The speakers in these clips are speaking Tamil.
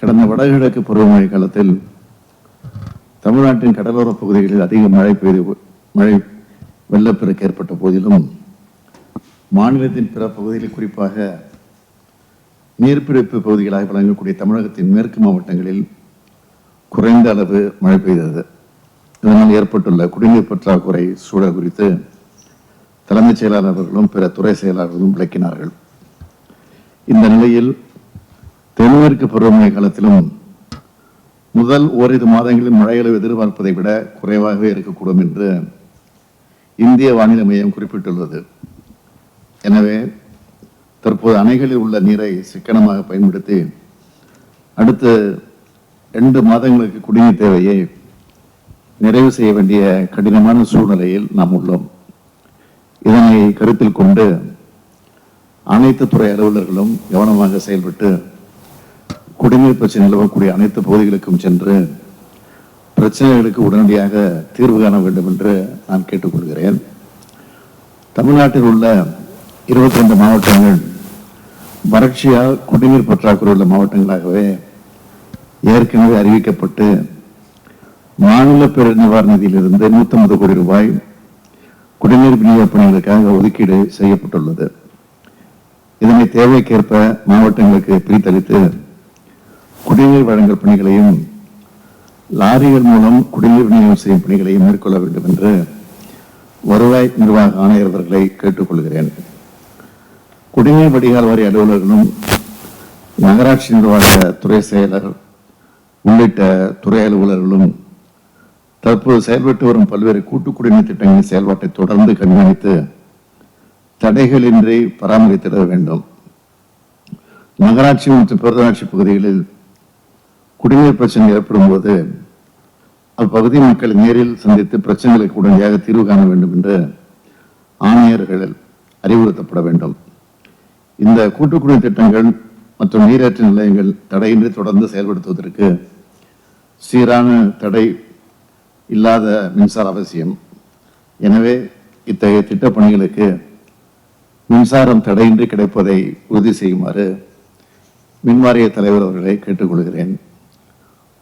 கடந்த வடகிழக்கு பருவமழை காலத்தில் தமிழ்நாட்டின் கடலோர பகுதிகளில் அதிக மழை வெள்ளப்பெருக்கு ஏற்பட்ட போதிலும் மாநிலத்தின் பிற பகுதிகளில் குறிப்பாக நீர்பிடிப்பு பகுதிகளாக வழங்கக்கூடிய தமிழகத்தின் மேற்கு மாவட்டங்களில் குறைந்த அளவு மழை பெய்தது. இதனால் ஏற்பட்டுள்ள குடிநீர் பற்றாக்குறை சூழல் குறித்து தலைமைச் செயலாளர்களும் பிற துறை செயலாளர்களும் விளக்கினார்கள். இந்த நிலையில் தென்மேற்கு பருவமழை காலத்திலும் முதல் ஓரிரு மாதங்களில் மழையளவு எதிர்பார்ப்பதை விட குறைவாகவே இருக்கக்கூடும் என்று இந்திய வானிலை மையம் குறிப்பிட்டுள்ளது. எனவே தற்போது அணைகளில் உள்ள நீரை சிக்கனமாக பயன்படுத்தி அடுத்த 2 மாதங்களுக்கு குடிநீர் தேவையை நிறைவு செய்ய வேண்டிய கடினமான சூழ்நிலையில் நாம் உள்ளோம். இதனை கருத்தில் கொண்டு அனைத்து துறை அலுவலர்களும் கவனமாக செயல்பட்டு குடிநீர் பிரச்சனை நிலவக்கூடிய அனைத்து பகுதிகளுக்கும் சென்று பிரச்சனைகளுக்கு உடனடியாக தீர்வு காண வேண்டும் என்று நான் கேட்டுக்கொள்கிறேன். தமிழ்நாட்டில் உள்ள 22 மாவட்டங்கள் வறட்சியால் குடிநீர் பற்றாக்குறை உள்ள மாவட்டங்களாகவே ஏற்கனவே அறிவிக்கப்பட்டு மாநில பேரிடர் நிவாரண நிதியிலிருந்து 150 கோடி ரூபாய் குடிநீர் விநியோக பணிகளுக்காக ஒதுக்கீடு செய்யப்பட்டுள்ளது. இதனை தேவைக்கேற்ப மாவட்டங்களுக்கு பிரித்தளித்து குடிநீர் வழங்கல் பணிகளையும் லாரிகள் மூலம் குடிநீர் விநியோகம் செய்யும் பணிகளையும் மேற்கொள்ள வேண்டும் என்று வருவாய் நிர்வாக ஆணையர் அவர்களை கேட்டுக்கொள்கிறேன். குடிநீர் வடிகால் வாரிய அலுவலர்களும் நகராட்சி நிர்வாக துறை செயலர் உள்ளிட்ட துறை அலுவலர்களும் தற்போது செயல்பட்டு வரும் பல்வேறு கூட்டு குடிநீர் திட்டங்களின் செயல்பாட்டை தொடர்ந்து கண்காணித்து தடைகளின்றி பராமரித்திட வேண்டும். நகராட்சி மற்றும் பேரூராட்சி பகுதிகளில் குடிநீர் பிரச்சனை ஏற்படும் போது அப்பகுதி மக்களை நேரில் சந்தித்து பிரச்சனைகளுக்கு உடனடியாக தீர்வு காண வேண்டும் என்று ஆணையர்கள் அறிவுறுத்தப்பட வேண்டும். இந்த கூட்டு குடிநீர் திட்டங்கள் மற்றும் நீரேற்ற நிலையங்கள் தடையின்றி தொடர்ந்து செயல்படுத்துவதற்கு சீரான தடை இல்லாத மின்சார அவசியம். எனவே இத்தகைய திட்டப் பணிகளுக்கு மின்சாரம் தடையின்றி கிடைப்பதை உறுதி செய்யுமாறு மின்வாரிய தலைவர் அவர்களை கேட்டுக்கொள்கிறேன்.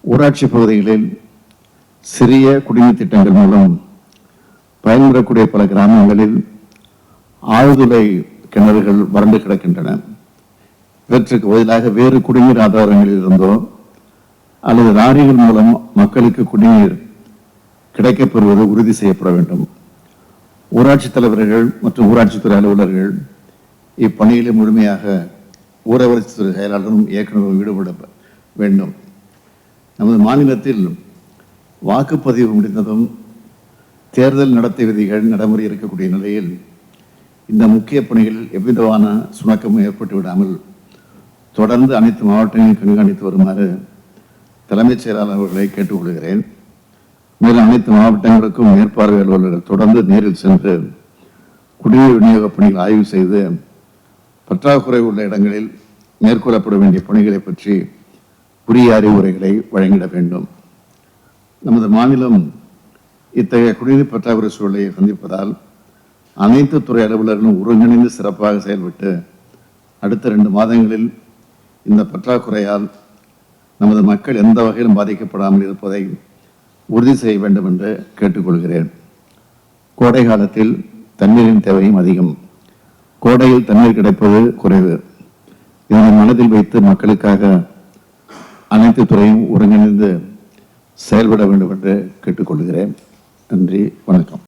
ஊராட்சி பகுதிகளில் சிறிய குடிநீர் திட்டங்கள் மூலம் பயன்பெறக்கூடிய பல கிராமங்களில் ஆழ்துளை கிணறுகள் வறண்டு கிடக்கின்றன. இவற்றுக்கு பதிலாக வேறு குடிநீர் ஆதாரங்களில் இருந்தோ அல்லது லாரிகள் மூலம் மக்களுக்கு குடிநீர் கிடைக்கப்பெறுவது உறுதி செய்யப்பட வேண்டும். ஊராட்சி தலைவர்கள் மற்றும் ஊராட்சித்துறை அலுவலர்கள் இப்பணியில் முழுமையாக ஊரகத்துறை செயலாளரும் இயக்குநரும் ஈடுபட வேண்டும். நமது மாநிலத்தில் வாக்குப்பதிவு முடிந்ததும் தேர்தல் நடத்தை விதிகள் நடைமுறை இருக்கக்கூடிய நிலையில் இந்த முக்கிய பணிகளில் எவ்விதமான சுணக்கமும் ஏற்பட்டு விடாமல் தொடர்ந்து அனைத்து மாவட்டங்களையும் கண்காணித்து வருமாறு தலைமைச் செயலாளர் அவர்களை கேட்டுக்கொள்கிறேன். மேலும் அனைத்து மாவட்டங்களுக்கும் மேற்பார்வை அலுவலர்கள் தொடர்ந்து நேரில் சென்று குடிநீர் விநியோக பணிகள் ஆய்வு செய்து பற்றாக்குறை உள்ள இடங்களில் மேற்கொள்ளப்பட வேண்டிய பணிகளை பற்றி உரிய அறிவுரைகளை வழங்கிட வேண்டும். நமது மாநிலம் இத்தகைய குடிநீர் பற்றாக்குறை சூழலை சந்திப்பதால் அனைத்து துறை அலுவலர்களும் ஒருங்கிணைந்து சிறப்பாக செயல்பட்டு அடுத்த 2 மாதங்களில் இந்த பற்றாக்குறையால் நமது மக்கள் எந்த வகையிலும் பாதிக்கப்படாமல் இருப்பதை உறுதி செய்ய வேண்டும் என்று கேட்டுக்கொள்கிறேன். கோடை காலத்தில் தண்ணீரின் தேவையும் அதிகம். கோடையில் தண்ணீர் கிடைப்பது குறைவு. இதனை மனதில் வைத்து மக்களுக்காக அனைத்து துறையும் ஒருங்கிணைந்து செயல்பட வேண்டும் என்று கேட்டுக்கொள்கிறேன். நன்றி, வணக்கம்.